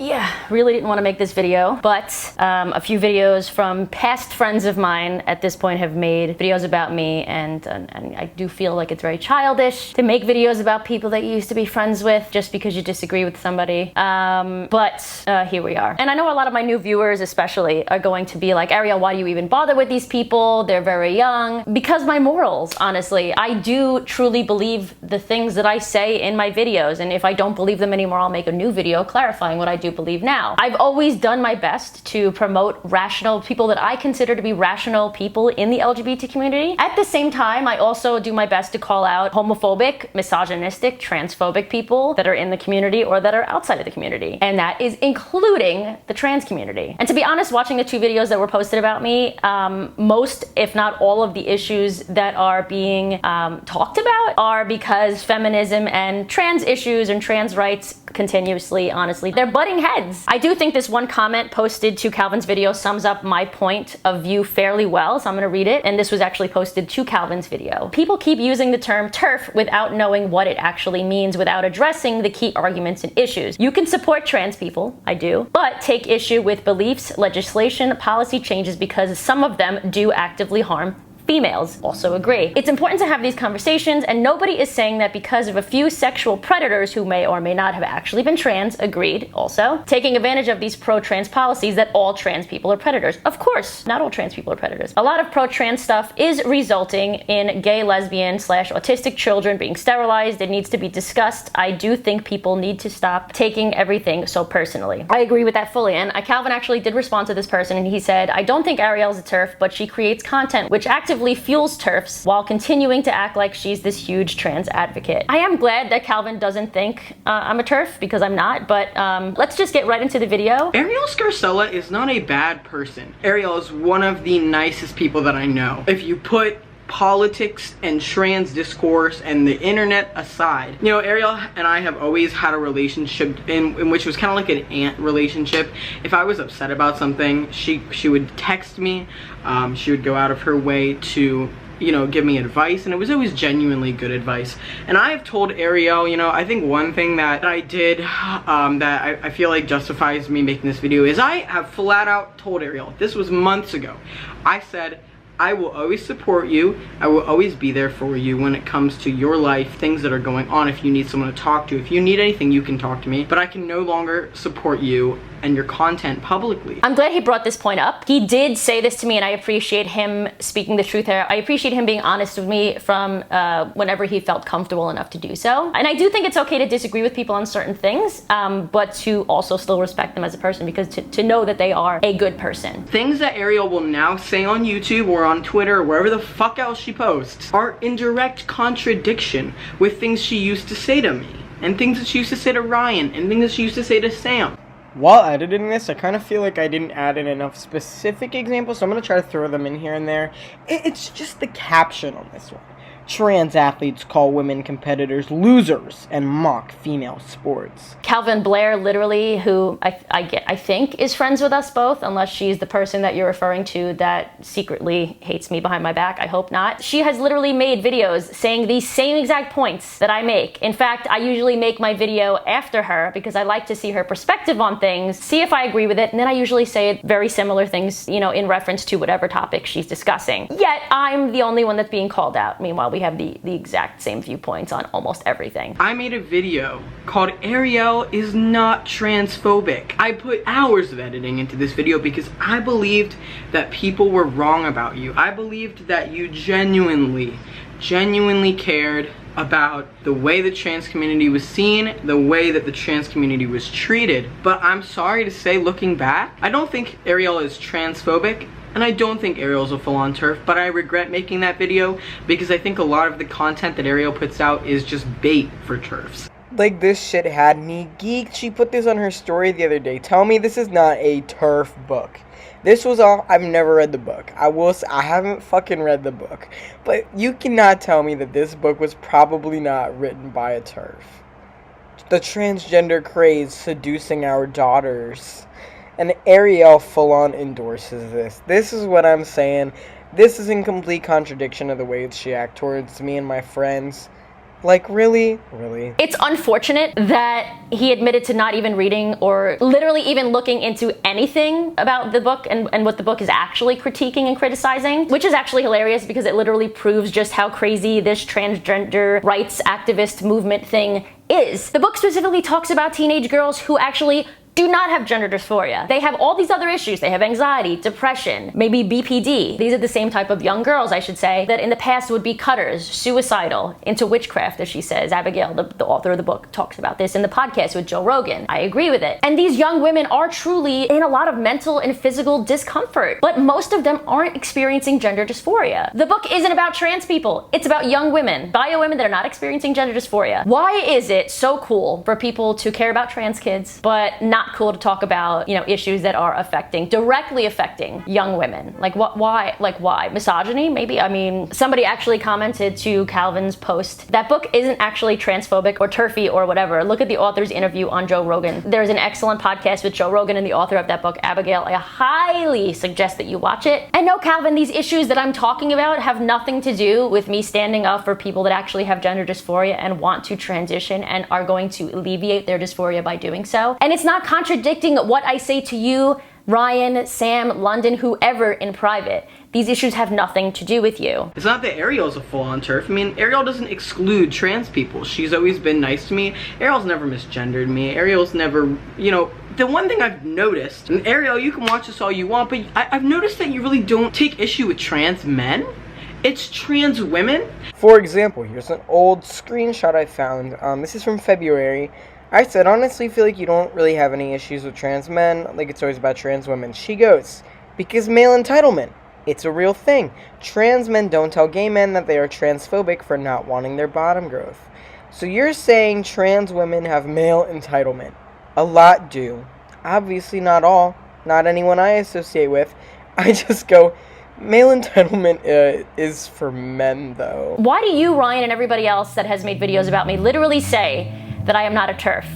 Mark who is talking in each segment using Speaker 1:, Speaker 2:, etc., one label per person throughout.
Speaker 1: Yeah, really didn't want to make this video, but a few videos from past friends of mine at this point have made videos about me, and I do feel like it's very childish to make videos about people that you used to be friends with just because you disagree with somebody. But here we are. And I know a lot of my new viewers especially are going to be like, Arielle, why do you even bother with these people? They're very young. Because my morals, honestly. I do truly believe the things that I say in my videos, and if I don't believe them anymore, I'll make a new video clarifying what I do believe now. I've always done my best to promote rational people that I consider to be rational people in the LGBT community. At the same time, I also do my best to call out homophobic, misogynistic, transphobic people that are in the community or that are outside of the community. And that is including the trans community. And to be honest, watching the two videos that were posted about me, most, if not all of the issues that are being talked about are because feminism and trans issues and trans rights continuously, honestly, they're butting heads. I do think this one comment posted to Kalvin's video sums up my point of view fairly well, so I'm gonna read it. And this was actually posted to Kalvin's video. People keep using the term TERF without knowing what it actually means, without addressing the key arguments and issues. You can support trans people, I do, but take issue with beliefs, legislation, policy changes because some of them do actively harm females. Also agree. It's important to have these conversations, and nobody is saying that because of a few sexual predators who may or may not have actually been trans, agreed, also, taking advantage of these pro-trans policies that all trans people are predators. Of course, not all trans people are predators. A lot of pro-trans stuff is resulting in gay, lesbian, / autistic children being sterilized. It needs to be discussed. I do think people need to stop taking everything so personally. I agree with that fully, and Kalvin actually did respond to this person, and he said, I don't think Arielle's a TERF, but she creates content which actively fuels TERFs while continuing to act like she's this huge trans advocate. I am glad that Kalvin doesn't think I'm a TERF, because I'm not, but let's just get right into the video.
Speaker 2: Arielle Scarcella is not a bad person. Arielle is one of the nicest people that I know. If you put politics and trans discourse and the internet aside, you know, Arielle and I have always had a relationship in which was kind of like an aunt relationship. If I was upset about something, she would text me. She would go out of her way to, you know, give me advice, and it was always genuinely good advice. And I have told Arielle, you know, I think one thing that I did that I feel like justifies me making this video is I have flat out told Arielle, this was months ago, I said, I will always support you. I will always be there for you when it comes to your life, things that are going on. If you need someone to talk to, if you need anything, you can talk to me. But I can no longer support you and your content publicly.
Speaker 1: I'm glad he brought this point up. He did say this to me, and I appreciate him speaking the truth there. I appreciate him being honest with me from whenever he felt comfortable enough to do so. And I do think it's okay to disagree with people on certain things, but to also still respect them as a person, because to know that they are a good person.
Speaker 2: Things that Arielle will now say on YouTube or on Twitter or wherever the fuck else she posts are in direct contradiction with things she used to say to me, and things that she used to say to Ryan, and things that she used to say to Sam. While editing this, I kind of feel like I didn't add in enough specific examples, so I'm going to try to throw them in here and there. It's just the caption on this one. Trans athletes call women competitors losers and mock female sports.
Speaker 1: Kalvin Blair, literally, who I think is friends with us both, unless she's the person that you're referring to that secretly hates me behind my back. I hope not. She has literally made videos saying these same exact points that I make. In fact, I usually make my video after her because I like to see her perspective on things, see if I agree with it, and then I usually say very similar things, you know, in reference to whatever topic she's discussing. Yet, I'm the only one that's being called out. Meanwhile, we have the exact same viewpoints on almost everything.
Speaker 2: I made a video called Arielle is not transphobic. I put hours of editing into this video because I believed that people were wrong about you. I believed that you genuinely cared about the way the trans community was seen, the way that the trans community was treated. But I'm sorry to say, looking back, I don't think Arielle is transphobic. And I don't think Arielle's a full-on TERF, but I regret making that video because I think a lot of the content that Arielle puts out is just bait for TERFs. Like, this shit had me geeked. She put this on her story the other day. Tell me this is not a TERF book. This was all, I've never read the book. I haven't fucking read the book. But you cannot tell me that this book was probably not written by a TERF. The transgender craze seducing our daughters. And Arielle full-on endorses this. This is what I'm saying. This is in complete contradiction of the way she acts towards me and my friends.
Speaker 3: Like, really? Really?
Speaker 1: It's unfortunate that he admitted to not even reading or literally even looking into anything about the book and what the book is actually critiquing and criticizing, which is actually hilarious because it literally proves just how crazy this transgender rights activist movement thing is. The book specifically talks about teenage girls who actually do not have gender dysphoria. They have all these other issues. They have anxiety, depression, maybe BPD. These are the same type of young girls, I should say, that in the past would be cutters, suicidal, into witchcraft, as she says. Abigail, the author of the book, talks about this in the podcast with Joe Rogan. I agree with it. And these young women are truly in a lot of mental and physical discomfort, but most of them aren't experiencing gender dysphoria. The book isn't about trans people. It's about young women, bio women that are not experiencing gender dysphoria. Why is it so cool for people to care about trans kids, but not cool to talk about, issues that are directly affecting young women? Like why? Misogyny, maybe? I mean, somebody actually commented to Kalvin's post, that book isn't actually transphobic or turfy or whatever. Look at the author's interview on Joe Rogan. There's an excellent podcast with Joe Rogan and the author of that book, Abigail. I highly suggest that you watch it. And no, Kalvin, these issues that I'm talking about have nothing to do with me standing up for people that actually have gender dysphoria and want to transition and are going to alleviate their dysphoria by doing so. And it's not contradicting what I say to you, Ryan, Sam, London, whoever in private. These issues have nothing to do with you.
Speaker 2: It's not that Arielle's a full-on turf. I mean, Arielle doesn't exclude trans people. She's always been nice to me. Arielle's never misgendered me. Arielle's never, the one thing I've noticed, and Arielle, you can watch this all you want, but I've noticed that you really don't take issue with trans men. It's trans women.
Speaker 3: For example, here's an old screenshot I found. This is from February. I said, honestly feel like you don't really have any issues with trans men, like it's always about trans women. She goes, because male entitlement. It's a real thing. Trans men don't tell gay men that they are transphobic for not wanting their bottom growth. So you're saying trans women have male entitlement. A lot do. Obviously not all. Not anyone I associate with. I just go, male entitlement is for men, though.
Speaker 1: Why do you, Ryan, and everybody else that has made videos about me literally say that I am not a TERF?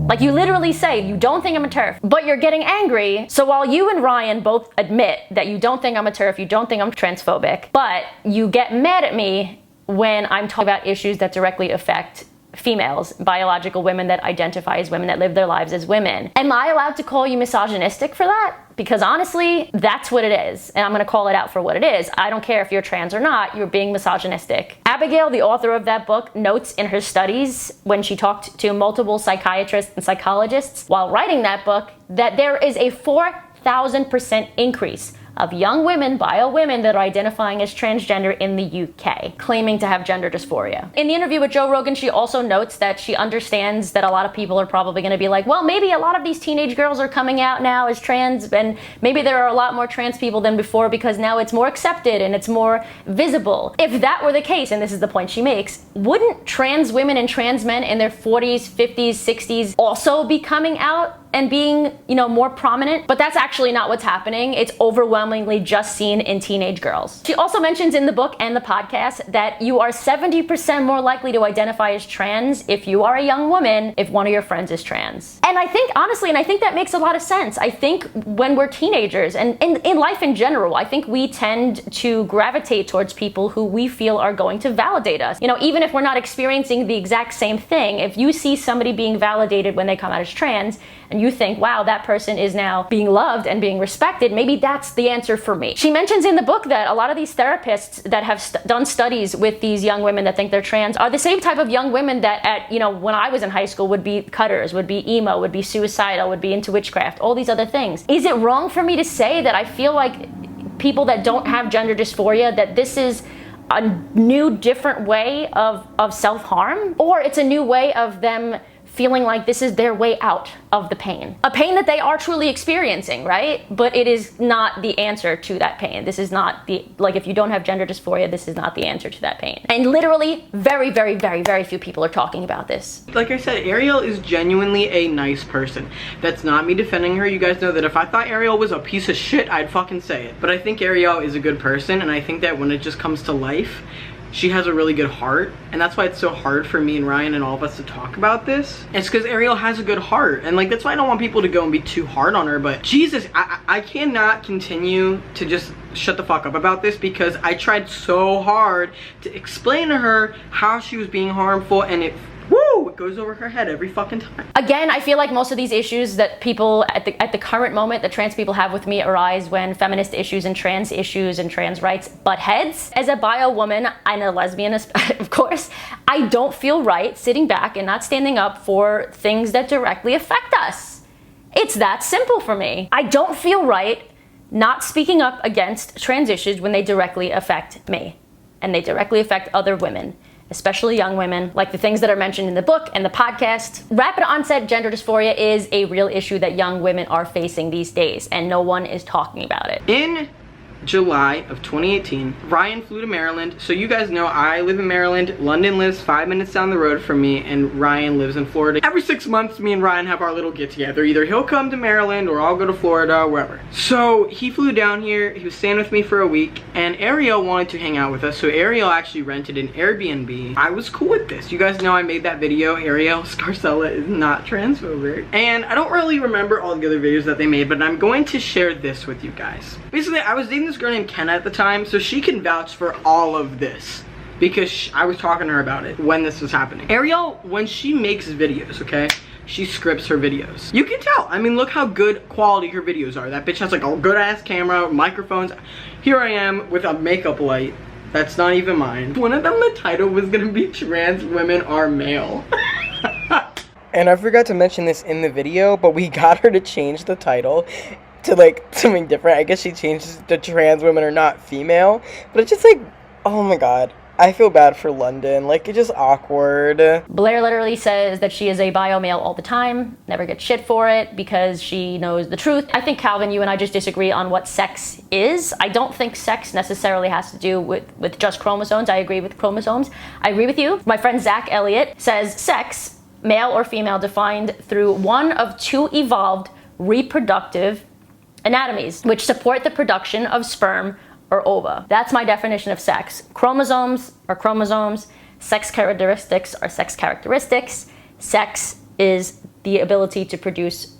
Speaker 1: Like, you literally say you don't think I'm a TERF, but you're getting angry. So while you and Ryan both admit that you don't think I'm a TERF, you don't think I'm transphobic, but you get mad at me when I'm talking about issues that directly affect females, biological women that identify as women, that live their lives as women. Am I allowed to call you misogynistic for that? Because honestly, that's what it is. And I'm gonna call it out for what it is. I don't care if you're trans or not, you're being misogynistic. Abigail, the author of that book, notes in her studies when she talked to multiple psychiatrists and psychologists while writing that book that there is a 4,000% increase of young women, bio women that are identifying as transgender in the UK, claiming to have gender dysphoria. In the interview with Joe Rogan, she also notes that she understands that a lot of people are probably gonna be like, well, maybe a lot of these teenage girls are coming out now as trans, and maybe there are a lot more trans people than before because now it's more accepted and it's more visible. If that were the case, and this is the point she makes, wouldn't trans women and trans men in their 40s, 50s, 60s also be coming out and being, more prominent? But that's actually not what's happening. It's overwhelmingly just seen in teenage girls. She also mentions in the book and the podcast that you are 70% more likely to identify as trans if you are a young woman if one of your friends is trans. And I think, honestly, I think that makes a lot of sense. I think when we're teenagers, and in life in general, I think we tend to gravitate towards people who we feel are going to validate us. Even if we're not experiencing the exact same thing, if you see somebody being validated when they come out as trans, and you think, wow, that person is now being loved and being respected, maybe that's the answer for me. She mentions in the book that a lot of these therapists that have done studies with these young women that think they're trans are the same type of young women that when I was in high school would be cutters, would be emo, would be suicidal, would be into witchcraft, all these other things. Is it wrong for me to say that I feel like people that don't have gender dysphoria, that this is a new, different way of self-harm? Or it's a new way of them feeling like this is their way out of the pain. A pain that they are truly experiencing, right? But it is not the answer to that pain. This is not if you don't have gender dysphoria, this is not the answer to that pain. And literally, very, very, very, very few people are talking about this.
Speaker 2: Like I said, Arielle is genuinely a nice person. That's not me defending her. You guys know that if I thought Arielle was a piece of shit, I'd fucking say it. But I think Arielle is a good person, and I think that when it just comes to life, she has a really good heart, and that's why it's so hard for me and Ryan and all of us to talk about this. It's because Arielle has a good heart, and like that's why I don't want people to go and be too hard on her. But Jesus, I cannot continue to just shut the fuck up about this, because I tried so hard to explain to her how she was being harmful, and it goes over her head every fucking time.
Speaker 1: Again, I feel like most of these issues that people at the current moment that trans people have with me arise when feminist issues and trans rights butt heads. As a bio woman and a lesbian, of course, I don't feel right sitting back and not standing up for things that directly affect us. It's that simple for me. I don't feel right not speaking up against trans issues when they directly affect me and they directly affect other women, especially young women, like the things that are mentioned in the book and the podcast. Rapid onset gender dysphoria is a real issue that young women are facing these days, and no one is talking about it.
Speaker 2: In July of 2018, Ryan flew to Maryland. So you guys know I live in Maryland. London lives 5 minutes down the road from me, and Ryan lives in Florida. Every 6 months, me and Ryan have our little get together. Either he'll come to Maryland or I'll go to Florida, wherever. So he flew down here. He was staying with me for a week, and Arielle wanted to hang out with us. So Arielle actually rented an Airbnb. I was cool with this. You guys know I made that video. Arielle Scarcella is not transphobic. And I don't really remember all the other videos that they made, but I'm going to share this with you guys. Basically, I was dating this girl named Kenna at the time, so she can vouch for all of this because I was talking to her about it when this was happening. Arielle, when she makes videos, okay, she scripts her videos. You can tell. I mean, look how good quality her videos are. That bitch has like a good ass camera, microphones. Here I am with a makeup light that's not even mine. One of them, the title was gonna be Trans Women Are Male.
Speaker 3: And I forgot to mention this in the video, but we got her to change the title to like something different. I guess she changed the trans women are not female, but it's just like, oh my god, I feel bad for London. Like, it's just awkward.
Speaker 1: Blair literally says that she is a bio male all the time, never gets shit for it because she knows the truth. I think, Kalvin, you and I just disagree on what sex is. I don't think sex necessarily has to do with just chromosomes. I agree with chromosomes. I agree with you. My friend Zach Elliott says sex, male or female, defined through one of two evolved reproductive anatomies, which support the production of sperm or ova. That's my definition of sex. Chromosomes are chromosomes. Sex characteristics are sex characteristics. Sex is the ability to produce,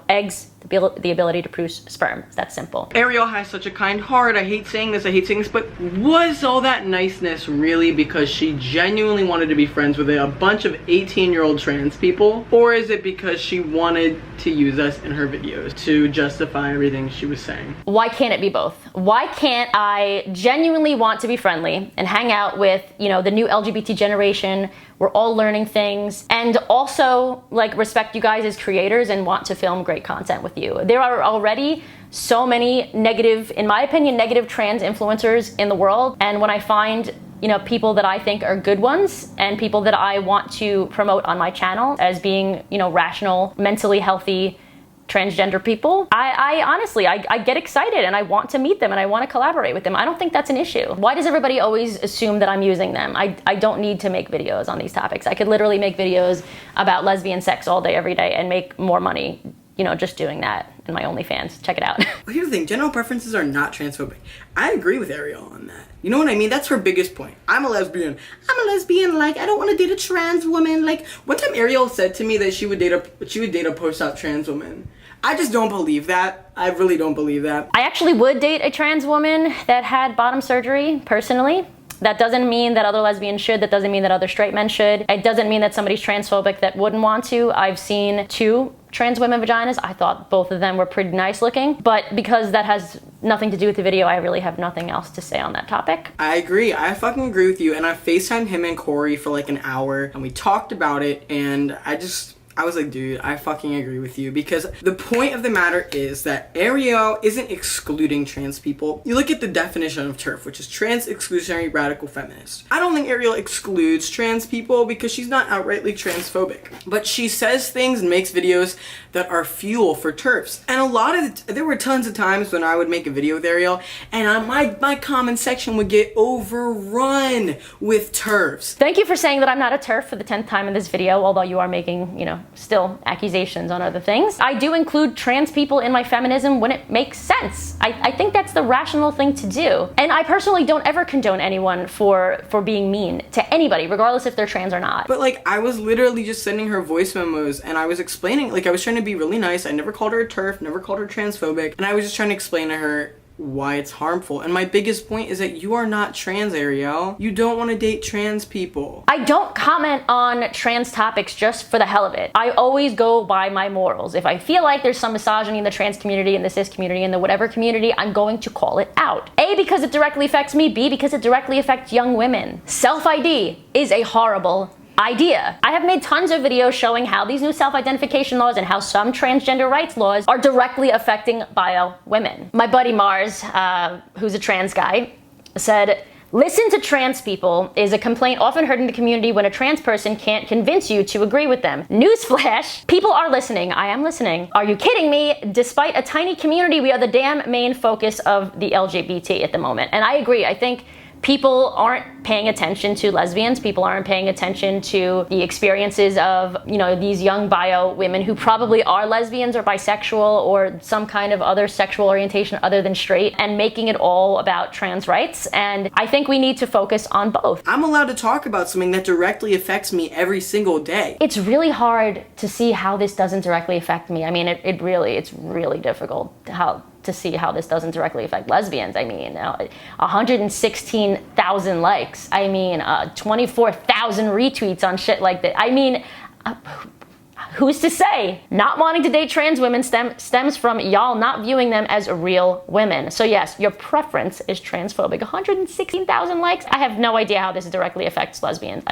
Speaker 1: eggs, the ability to produce sperm. It's that simple.
Speaker 2: Arielle has such a kind heart. I hate saying this, but was all that niceness really because she genuinely wanted to be friends with a bunch of 18-year-old trans people? Or is it because she wanted to use us in her videos to justify everything she was saying?
Speaker 1: Why can't it be both? Why can't I genuinely want to be friendly and hang out with, the new LGBT generation? We're all learning things, and also like respect you guys as creators and want to film great content with you. There are already so many in my opinion, negative trans influencers in the world, and when I find people that I think are good ones and people that I want to promote on my channel as being rational, mentally healthy transgender people, I honestly get excited and I want to meet them and I want to collaborate with them. I don't think that's an issue. Why does everybody always assume that I'm using them? I don't need to make videos on these topics. I could literally make videos about lesbian sex all day, every day, and make more money, just doing that in my OnlyFans. Check it out.
Speaker 2: Well, here's the thing, general preferences are not transphobic. I agree with Arielle on that. You know what I mean? That's her biggest point. I'm a lesbian, like, I don't want to date a trans woman. Like, one time Arielle said to me that she would date a post-op trans woman. I just don't believe that. I really don't believe that.
Speaker 1: I actually would date a trans woman that had bottom surgery, personally. That doesn't mean that other lesbians should. That doesn't mean that other straight men should. It doesn't mean that somebody's transphobic that wouldn't want to. I've seen 2 trans women vaginas. I thought both of them were pretty nice looking. But because that has nothing to do with the video, I really have nothing else to say on that topic.
Speaker 2: I agree. I fucking agree with you. And I FaceTimed him and Corey for like an hour. And we talked about it. And I was like, dude, I fucking agree with you, because the point of the matter is that Arielle isn't excluding trans people. You look at the definition of TERF, which is trans exclusionary radical feminist. I don't think Arielle excludes trans people because she's not outrightly transphobic, but she says things and makes videos that are fuel for TERFs. And there were tons of times when I would make a video with Arielle and my comment section would get overrun with TERFs.
Speaker 1: Thank you for saying that I'm not a TERF for the 10th time in this video, although you are making, still accusations on other things. I do include trans people in my feminism when it makes sense. I think that's the rational thing to do. And I personally don't ever condone anyone for being mean to anybody, regardless if they're trans or not.
Speaker 2: But like, I was literally just sending her voice memos and I was explaining, like I was trying to be really nice. I never called her a TERF, never called her transphobic. And I was just trying to explain to her why it's harmful. And my biggest point is that you are not trans, Arielle. You don't want to date trans people.
Speaker 1: I don't comment on trans topics just for the hell of it. I always go by my morals. If I feel like there's some misogyny in the trans community, in the cis community, in the whatever community, I'm going to call it out. A, because it directly affects me. B, because it directly affects young women. Self-ID is a horrible idea. I have made tons of videos showing how these new self-identification laws and how some transgender rights laws are directly affecting bio women. My buddy Mars, who's a trans guy, said, "Listen to trans people is a complaint often heard in the community when a trans person can't convince you to agree with them. Newsflash, people are listening. I am listening. Are you kidding me? Despite a tiny community, we are the damn main focus of the LGBT at the moment." And I agree. I think people aren't paying attention to lesbians. People aren't paying attention to the experiences of, you know, these young bio women who probably are lesbians or bisexual or some kind of other sexual orientation other than straight, and making it all about trans rights. And I think we need to focus on both.
Speaker 2: I'm allowed to talk about something that directly affects me every single day.
Speaker 1: It's really hard to see how this doesn't directly affect me. I mean, it's really difficult to see how this doesn't directly affect lesbians. I mean, 116,000 likes. I mean, 24,000 retweets on shit like that. I mean, who's to say? Not wanting to date trans women stems from y'all not viewing them as real women. So yes, your preference is transphobic. 116,000 likes? I have no idea how this directly affects lesbians.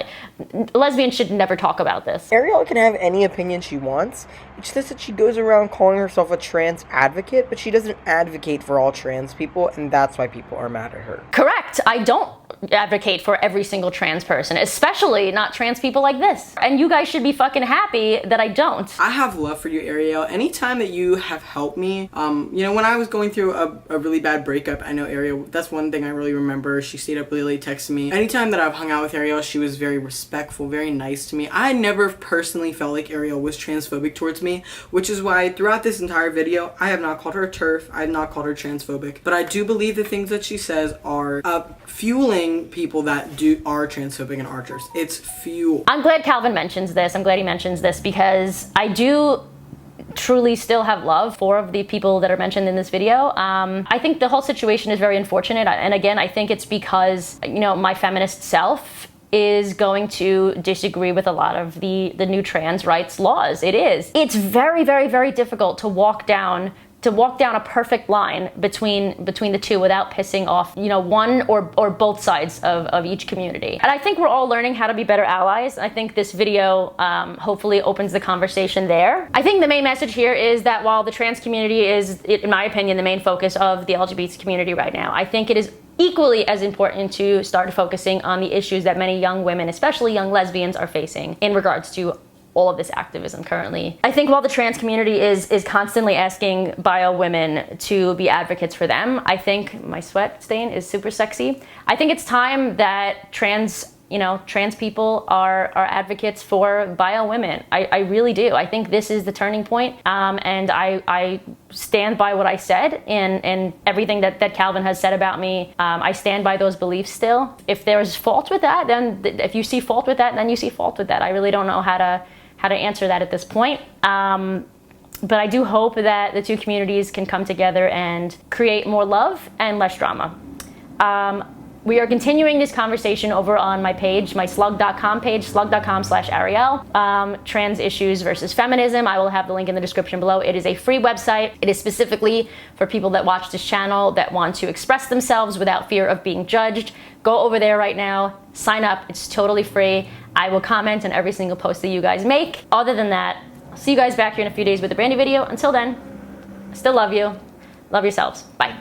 Speaker 1: Lesbians should never talk about this.
Speaker 3: Arielle can have any opinion she wants. It's just that she goes around calling herself a trans advocate, but she doesn't advocate for all trans people, and that's why people are mad at her.
Speaker 1: Correct. I don't advocate for every single trans person, especially not trans people like this. And you guys should be fucking happy that I don't.
Speaker 2: I have love for you, Arielle. Anytime that you have helped me, you know, when I was going through a really bad breakup, I know Arielle, that's one thing I really remember. She stayed up really late texting me. Anytime that I've hung out with Arielle, she was very respectful, very nice to me. I never personally felt like Arielle was transphobic towards me, which is why throughout this entire video, I have not called her a TERF. I have not called her transphobic. But I do believe the things that she says are fueling people that are transphobic and archers. It's fuel.
Speaker 1: I'm glad Kalvin mentions this. I'm glad he mentions this because I do truly still have love for the people that are mentioned in this video. I think the whole situation is very unfortunate. And again, I think it's because, you know, my feminist self is going to disagree with a lot of the new trans rights laws. It is. It's very, very, very difficult to walk down a perfect line between the two without pissing off, you know, one or both sides of each community. And I think we're all learning how to be better allies. I think this video hopefully opens the conversation there. I think the main message here is that while the trans community is, in my opinion, the main focus of the LGBT community right now, I think it is equally as important to start focusing on the issues that many young women, especially young lesbians, are facing in regards to all of this activism currently. I think while the trans community is constantly asking bio women to be advocates for them, I think my sweat stain is super sexy. I think it's time that trans people are advocates for bio women. I really do. I think this is the turning point. And I stand by what I said and everything that Kalvin has said about me. I stand by those beliefs still. If there's fault with that, then if you see fault with that, then you see fault with that. I really don't know how to answer that at this point. But I do hope that the two communities can come together and create more love and less drama. We are continuing this conversation over on my page, my slug.com page, slug.com/Arielle, trans issues versus feminism. I will have the link in the description below. It is a free website. It is specifically for people that watch this channel that want to express themselves without fear of being judged. Go over there right now, sign up. It's totally free. I will comment on every single post that you guys make. Other than that, I'll see you guys back here in a few days with a brand new video. Until then, I still love you. Love yourselves. Bye.